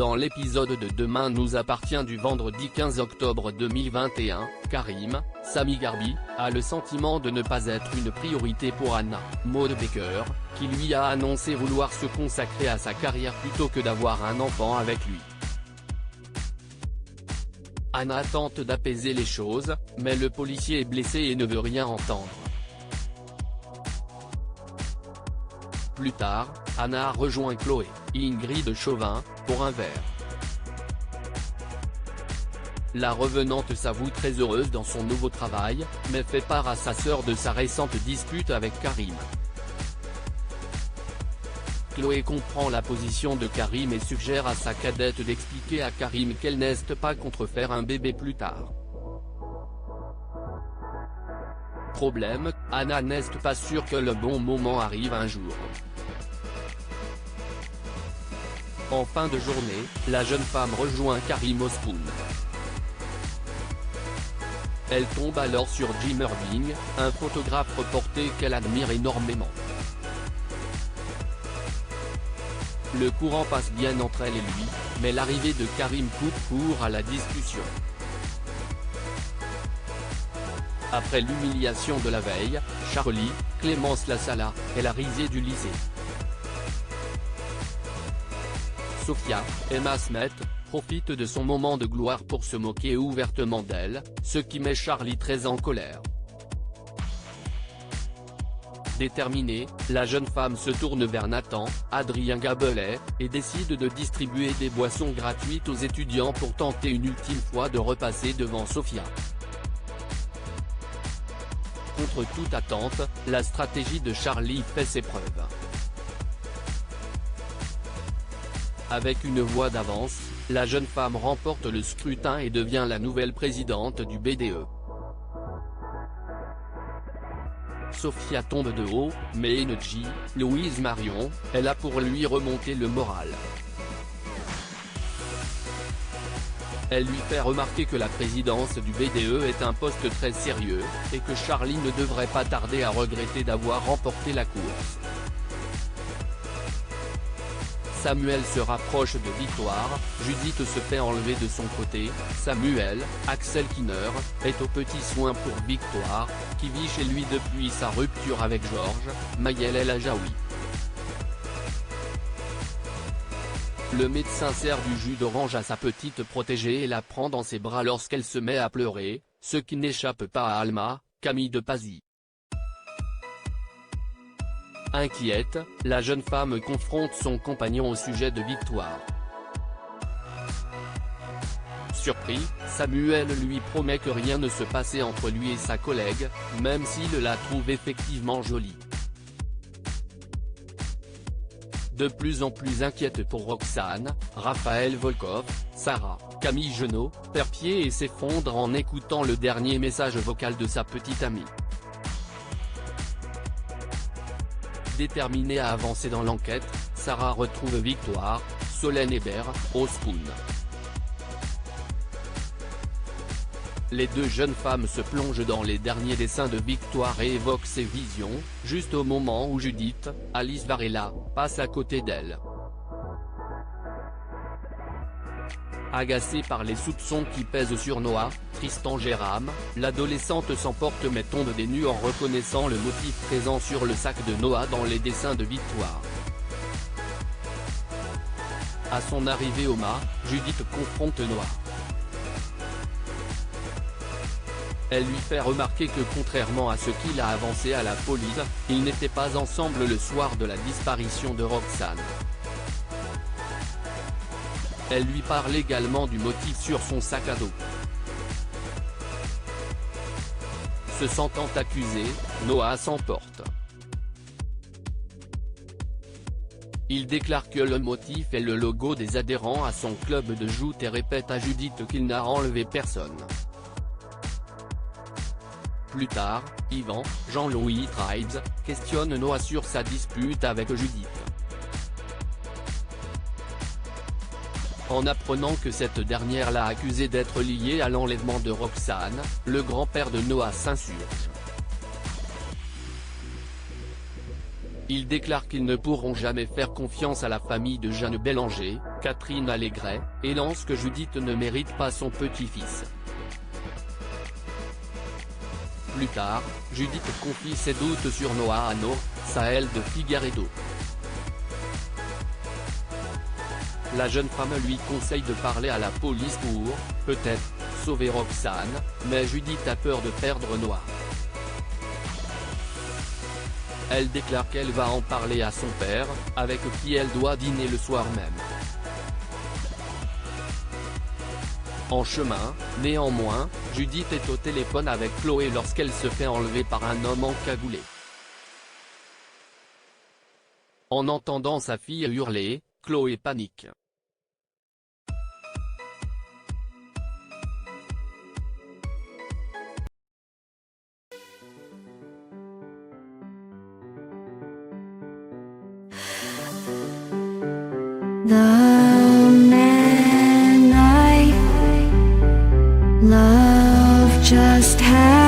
Dans l'épisode de Demain nous appartient du vendredi 15 octobre 2021, Karim, Sami Garbi, a le sentiment de ne pas être une priorité pour Hannah, Maud Baker, qui lui a annoncé vouloir se consacrer à sa carrière plutôt que d'avoir un enfant avec lui. Hannah tente d'apaiser les choses, mais le policier est blessé et ne veut rien entendre. Plus tard, Hannah rejoint Chloé, Ingrid Chauvin, pour un verre. La revenante s'avoue très heureuse dans son nouveau travail, mais fait part à sa sœur de sa récente dispute avec Karim. Chloé comprend la position de Karim et suggère à sa cadette d'expliquer à Karim qu'elle n'est pas contre faire un bébé plus tard. Problème, Hannah n'est pas sûre que le bon moment arrive un jour. En fin de journée, la jeune femme rejoint Karim au Spoon. Elle tombe alors sur Jim Irving, un photographe reporté qu'elle admire énormément. Le courant passe bien entre elle et lui, mais l'arrivée de Karim coupe court à la discussion. Après l'humiliation de la veille, Charlie, Clémence Lassala, est la risée du lycée. Sophia, Emma Smith, profite de son moment de gloire pour se moquer ouvertement d'elle, ce qui met Charlie très en colère. Déterminée, la jeune femme se tourne vers Nathan, Adrien Gabelet, et décide de distribuer des boissons gratuites aux étudiants pour tenter une ultime fois de repasser devant Sophia. Contre toute attente, la stratégie de Charlie fait ses preuves. Avec une voix d'avance, la jeune femme remporte le scrutin et devient la nouvelle présidente du BDE. Sophia tombe de haut, mais Energy, Louise Marion, est là pour lui remonter le moral. Elle lui fait remarquer que la présidence du BDE est un poste très sérieux, et que Charlie ne devrait pas tarder à regretter d'avoir remporté la course. Samuel se rapproche de Victoire, Judith se fait enlever de son côté, Samuel, Axel Kinner, est aux petits soins pour Victoire, qui vit chez lui depuis sa rupture avec Georges, Maël El Ajaoui. Le médecin sert du jus d'orange à sa petite protégée et la prend dans ses bras lorsqu'elle se met à pleurer, ce qui n'échappe pas à Alma, Camille de Pazy. Inquiète, la jeune femme confronte son compagnon au sujet de Victoire. Surpris, Samuel lui promet que rien ne se passait entre lui et sa collègue, même s'il la trouve effectivement jolie. De plus en plus inquiète pour Roxane, Raphaël Volkov, Sarah, Camille Genot, perd pied et s'effondre en écoutant le dernier message vocal de sa petite amie. Déterminée à avancer dans l'enquête, Sarah retrouve Victoire, Solène Hébert, au Spoon. Les deux jeunes femmes se plongent dans les derniers dessins de Victoire et évoquent ses visions, juste au moment où Judith, Alice Varela, passe à côté d'elle. Agacée par les soupçons qui pèsent sur Noah, Tristan Jérôme, l'adolescente s'emporte mais tombe des nues en reconnaissant le motif présent sur le sac de Noah dans les dessins de Victoire. À son arrivée au mât, Judith confronte Noah. Elle lui fait remarquer que contrairement à ce qu'il a avancé à la police, ils n'étaient pas ensemble le soir de la disparition de Roxane. Elle lui parle également du motif sur son sac à dos. Se sentant accusé, Noah s'emporte. Il déclare que le motif est le logo des adhérents à son club de joute et répète à Judith qu'il n'a enlevé personne. Plus tard, Yvan, Jean-Louis Tribes, questionne Noah sur sa dispute avec Judith. En apprenant que cette dernière l'a accusé d'être liée à l'enlèvement de Roxane, le grand-père de Noah s'insurge. Il déclare qu'ils ne pourront jamais faire confiance à la famille de Jeanne Bélanger, Catherine Allégret, et lance que Judith ne mérite pas son petit-fils. Plus tard, Judith confie ses doutes sur Noah à Saël de Figueiredo. La jeune femme lui conseille de parler à la police pour, peut-être, sauver Roxane, mais Judith a peur de perdre Noah. Elle déclare qu'elle va en parler à son père, avec qui elle doit dîner le soir même. En chemin, néanmoins, Judith est au téléphone avec Chloé lorsqu'elle se fait enlever par un homme encagoulé. En entendant sa fille hurler, Chloé panique. The man I love just had